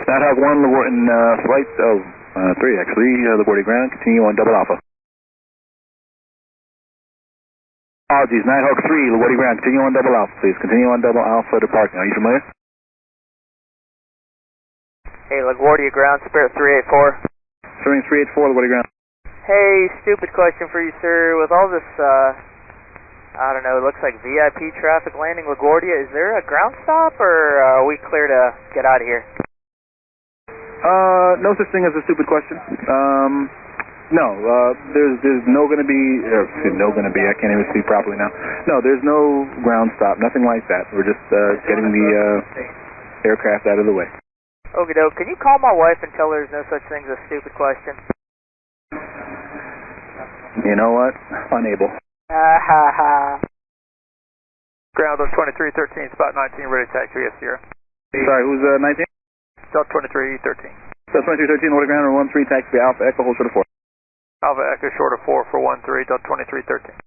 Nighthawk 1, flight 3 actually, LaGuardia ground, continue on double alpha. Apologies, Nighthawk 3, LaGuardia ground, continue on double alpha, please. Continue on double alpha to parking. Are you familiar? Hey, LaGuardia ground, Spirit 384. Spirit 384, LaGuardia ground. Hey, stupid question for you, sir. With all this, I don't know, it looks like VIP traffic landing LaGuardia, is there a ground stop, or are we clear to get out of here? No such thing as a stupid question. No, there's no gonna be, I can't even speak properly now. No, there's no ground stop, nothing like that. We're just getting the aircraft out of the way. Okie doke, can you call my wife and tell her there's no such thing as a stupid question? You know what? Unable. Ground on 2313, spot 19, ready to taxi, yes, Sierra. Sorry, who's 19? Delta 2313. Delta 2313, order ground, 13, taxi Alpha Echo, hold short of 4. Alpha Echo short of 4 for 13, Delta 2313.